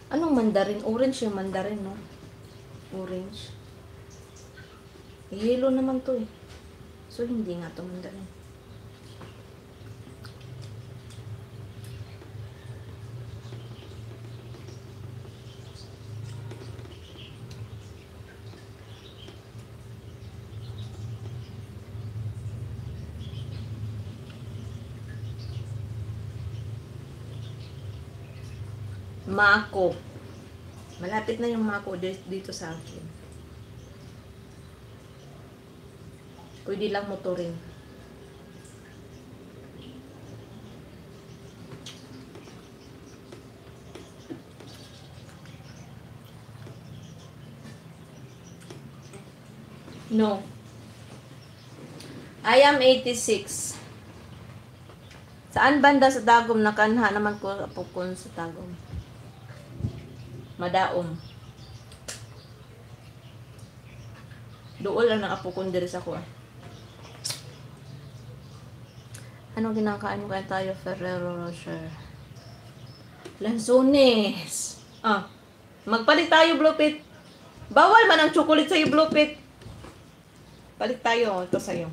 Anong mandarin? Orange yung mandarin, no? Orange. Yellow naman to eh. So, hindi nga to mandarin. Mako. Malapit na yung mako dito sa akin. Pwede lang motorin. No. I am 86. Saan banda sa Tagum? Nakanha naman ko apukon sa Tagum. Madaom. Dool lang ang apukon diri sa kuha. Ano ginakain mo kaya tayo? Ferrero Rocher. Lanzones. Magpalit tayo, Bluepit. Bawal man ang chocolate sa'yo, Bluepit. Palit tayo. Ito sa'yo.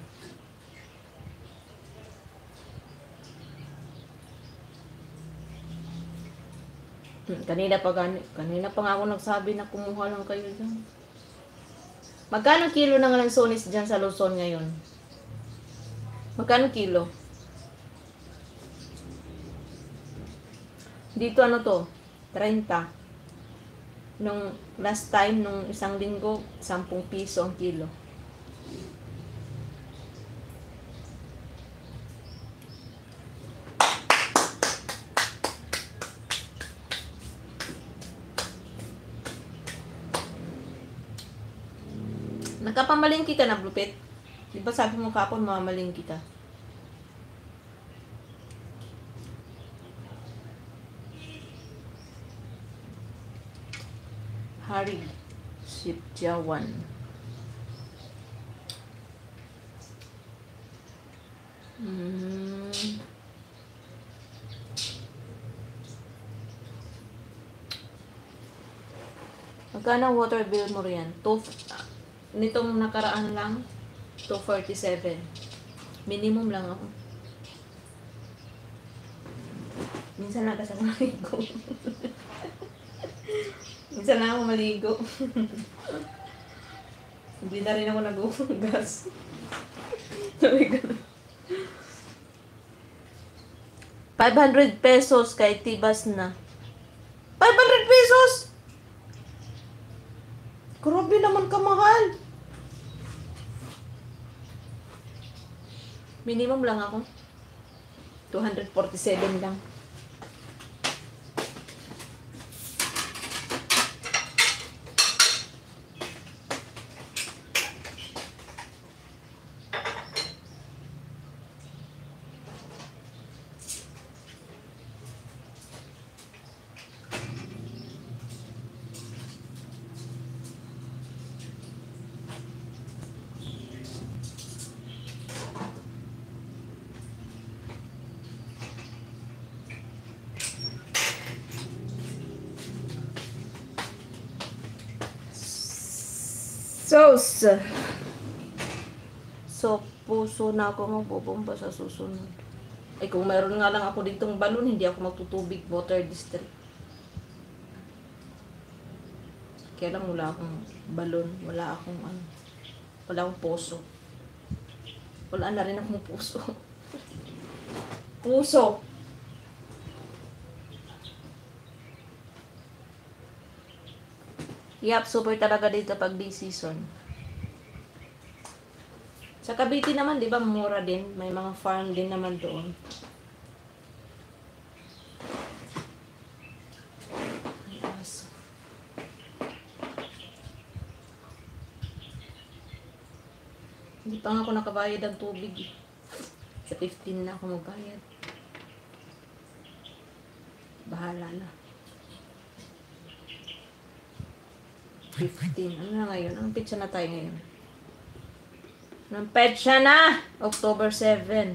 Kanina pa nga ako nagsabi na kumuha lang kayo dyan. Magkano kilo ng lanzones dyan sa Luzon ngayon? Magkano kilo? Dito ano to? 30. Nung last time, nung isang linggo, 10 piso ang kilo. Nakapamalingki ka na, Bluepit. Di ba sabi mo kapon, mamamalingki ka? Hari Sipjawan. Magkano ang water bill mo riyan? Nitong nakaraan lang, 247. Minimum lang ako. Minsan na kasi maligo. Minsan na ako maligo. Hindi na rin ako nag-ugas. Sabi ko na. 500 pesos kay Tibas na. 500 pesos! Grabe naman kamahal. Minimum lang ako. 247 lang. So, puso na ako magbubomba sa susunod. Ay, kung meron nga lang ako ditong balon, hindi ako magtutubig water district. Kaya lang wala akong balon, wala akong puso. Wala na rin akong puso. Puso! Yap, super talaga dito pag bee season. Sa Cavite naman, di ba, mura din. May mga farm din naman doon. Yes. Hindi pa nga ako nakabayad ng tubig. Sa 15 na ako magbayad. Bahala na. 15. Ano na ngayon? Anong petsa na tayo ngayon? Anong petsa na? October 7.